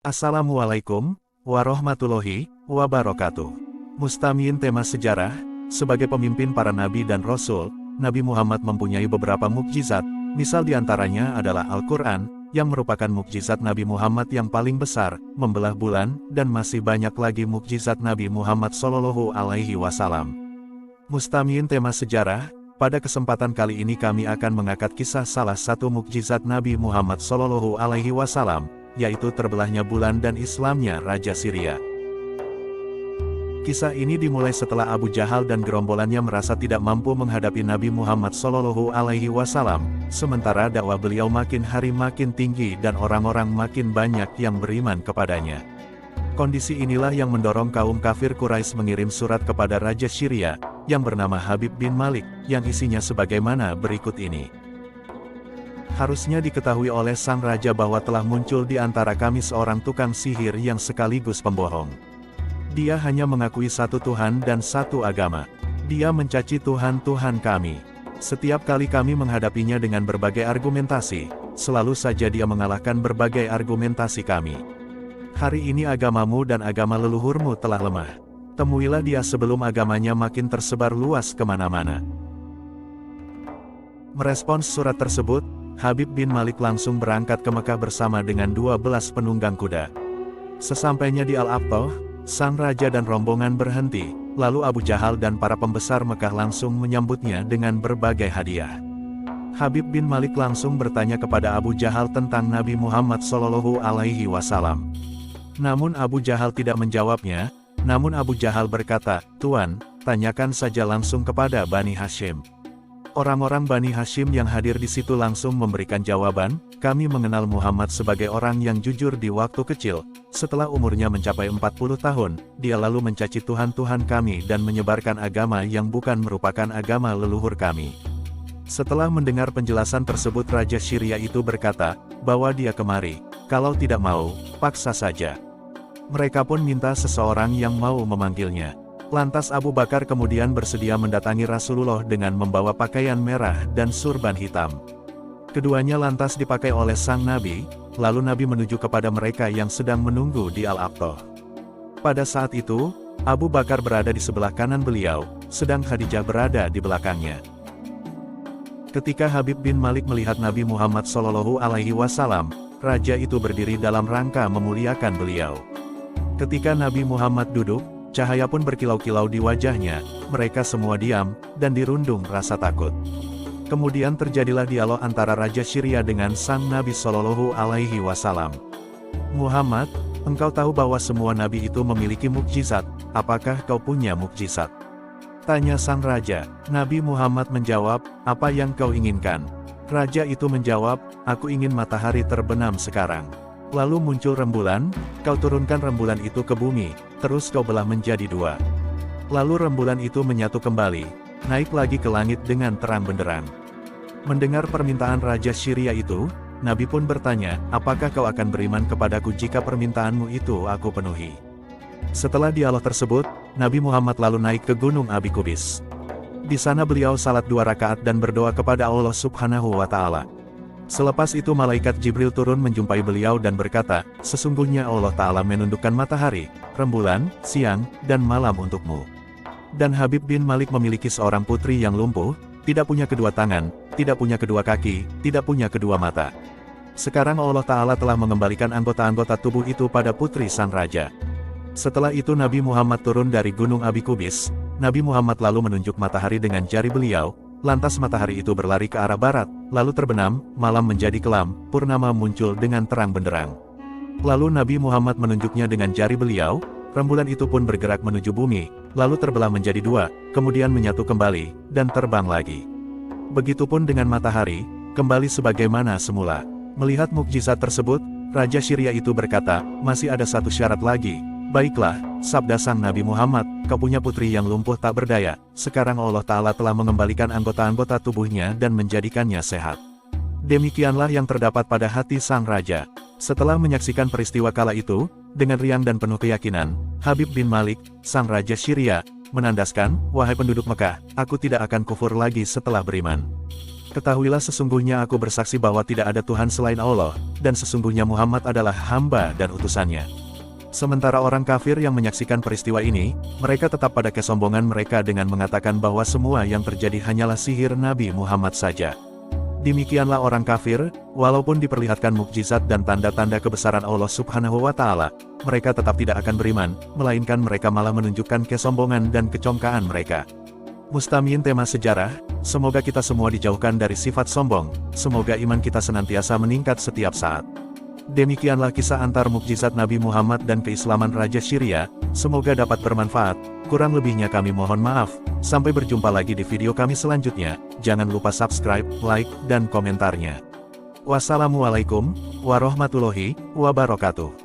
Assalamualaikum warahmatullahi wabarakatuh. Mustamiin tema sejarah. Sebagai pemimpin para nabi dan rasul, Nabi Muhammad mempunyai beberapa mukjizat. Misal diantaranya adalah Al-Quran, yang merupakan mukjizat Nabi Muhammad yang paling besar, membelah bulan, dan masih banyak lagi mukjizat Nabi Muhammad Shallallahu Alaihi Wasallam. Mustamiin tema sejarah. Pada kesempatan kali ini kami akan mengangkat kisah salah satu mukjizat Nabi Muhammad Shallallahu Alaihi Wasallam, yaitu terbelahnya bulan dan Islamnya Raja Syria. Kisah ini dimulai setelah Abu Jahal dan gerombolannya merasa tidak mampu menghadapi Nabi Muhammad Shallallahu Alaihi Wasallam, sementara dakwah beliau makin hari makin tinggi dan orang-orang makin banyak yang beriman kepadanya. Kondisi inilah yang mendorong kaum kafir Quraisy mengirim surat kepada Raja Syria, yang bernama Habib bin Malik, yang isinya sebagaimana berikut ini. Harusnya diketahui oleh sang raja bahwa telah muncul di antara kami seorang tukang sihir yang sekaligus pembohong. Dia hanya mengakui satu Tuhan dan satu agama. Dia mencaci Tuhan-Tuhan kami. Setiap kali kami menghadapinya dengan berbagai argumentasi, selalu saja dia mengalahkan berbagai argumentasi kami. Hari ini agamamu dan agama leluhurmu telah lemah. Temuilah dia sebelum agamanya makin tersebar luas kemana-mana. Merespons surat tersebut, Habib bin Malik langsung berangkat ke Mekah bersama dengan 12 penunggang kuda. Sesampainya di Al-Aqtah, sang raja dan rombongan berhenti, lalu Abu Jahal dan para pembesar Mekah langsung menyambutnya dengan berbagai hadiah. Habib bin Malik langsung bertanya kepada Abu Jahal tentang Nabi Muhammad Shallallahu Alaihi Wasallam. Namun Abu Jahal tidak menjawabnya, namun Abu Jahal berkata, "Tuan, tanyakan saja langsung kepada Bani Hashim." Orang-orang Bani Hashim yang hadir di situ langsung memberikan jawaban, "Kami mengenal Muhammad sebagai orang yang jujur di waktu kecil. Setelah umurnya mencapai 40 tahun, dia lalu mencaci Tuhan-Tuhan kami dan menyebarkan agama yang bukan merupakan agama leluhur kami." Setelah mendengar penjelasan tersebut, Raja Syria itu berkata, "Bawa dia kemari. Kalau tidak mau, paksa saja." Mereka pun minta seseorang yang mau memanggilnya. Lantas Abu Bakar kemudian bersedia mendatangi Rasulullah dengan membawa pakaian merah dan surban hitam. Keduanya lantas dipakai oleh sang Nabi, lalu Nabi menuju kepada mereka yang sedang menunggu di Al-Aqtah. Pada saat itu, Abu Bakar berada di sebelah kanan beliau, sedang Khadijah berada di belakangnya. Ketika Habib bin Malik melihat Nabi Muhammad Shallallahu Alaihi Wasallam, raja itu berdiri dalam rangka memuliakan beliau. Ketika Nabi Muhammad duduk, cahaya pun berkilau-kilau di wajahnya, mereka semua diam, dan dirundung rasa takut. Kemudian terjadilah dialog antara Raja Syria dengan sang Nabi Shallallahu Alaihi Wasallam. "Muhammad, engkau tahu bahwa semua nabi itu memiliki mukjizat, apakah kau punya mukjizat?" tanya sang raja. Nabi Muhammad menjawab, "Apa yang kau inginkan?" Raja itu menjawab, "Aku ingin matahari terbenam sekarang. Lalu muncul rembulan, kau turunkan rembulan itu ke bumi, terus kau belah menjadi dua. Lalu rembulan itu menyatu kembali, naik lagi ke langit dengan terang benderang." Mendengar permintaan Raja Syria itu, Nabi pun bertanya, "Apakah kau akan beriman kepadaku jika permintaanmu itu aku penuhi?" Setelah dialog tersebut, Nabi Muhammad lalu naik ke Gunung Abi Qubis. Di sana beliau salat 2 rakaat dan berdoa kepada Allah Subhanahu wa Ta'ala. Selepas itu malaikat Jibril turun menjumpai beliau dan berkata, "Sesungguhnya Allah Ta'ala menundukkan matahari, rembulan, siang, dan malam untukmu. Dan Habib bin Malik memiliki seorang putri yang lumpuh, tidak punya kedua tangan, tidak punya kedua kaki, tidak punya kedua mata. Sekarang Allah Ta'ala telah mengembalikan anggota-anggota tubuh itu pada putri sang raja." Setelah itu Nabi Muhammad turun dari Gunung Abi Qubis. Nabi Muhammad lalu menunjuk matahari dengan jari beliau. Lantas matahari itu berlari ke arah barat, lalu terbenam, malam menjadi kelam, purnama muncul dengan terang benderang. Lalu Nabi Muhammad menunjuknya dengan jari beliau, rembulan itu pun bergerak menuju bumi, lalu terbelah menjadi 2, kemudian menyatu kembali, dan terbang lagi. Begitupun dengan matahari, kembali sebagaimana semula. Melihat mukjizat tersebut, Raja Syria itu berkata, "Masih ada satu syarat lagi." "Baiklah," sabda sang Nabi Muhammad, "kau punya putri yang lumpuh tak berdaya, sekarang Allah Ta'ala telah mengembalikan anggota-anggota tubuhnya dan menjadikannya sehat." Demikianlah yang terdapat pada hati sang raja. Setelah menyaksikan peristiwa kala itu, dengan riang dan penuh keyakinan, Habib bin Malik, sang Raja Syria, menandaskan, "Wahai penduduk Mekah, aku tidak akan kufur lagi setelah beriman." Ketahuilah sesungguhnya aku bersaksi bahwa tidak ada Tuhan selain Allah, dan sesungguhnya Muhammad adalah hamba dan utusannya. Sementara orang kafir yang menyaksikan peristiwa ini, mereka tetap pada kesombongan mereka dengan mengatakan bahwa semua yang terjadi hanyalah sihir Nabi Muhammad saja. Demikianlah orang kafir, walaupun diperlihatkan mukjizat dan tanda-tanda kebesaran Allah Subhanahu wa Ta'ala, mereka tetap tidak akan beriman, melainkan mereka malah menunjukkan kesombongan dan kecongkaan mereka. Mustamin tema sejarah, semoga kita semua dijauhkan dari sifat sombong, semoga iman kita senantiasa meningkat setiap saat. Demikianlah kisah antar mukjizat Nabi Muhammad dan keislaman Raja Syria, semoga dapat bermanfaat, kurang lebihnya kami mohon maaf, sampai berjumpa lagi di video kami selanjutnya, jangan lupa subscribe, like, dan komentarnya. Wassalamualaikum warahmatullahi wabarakatuh.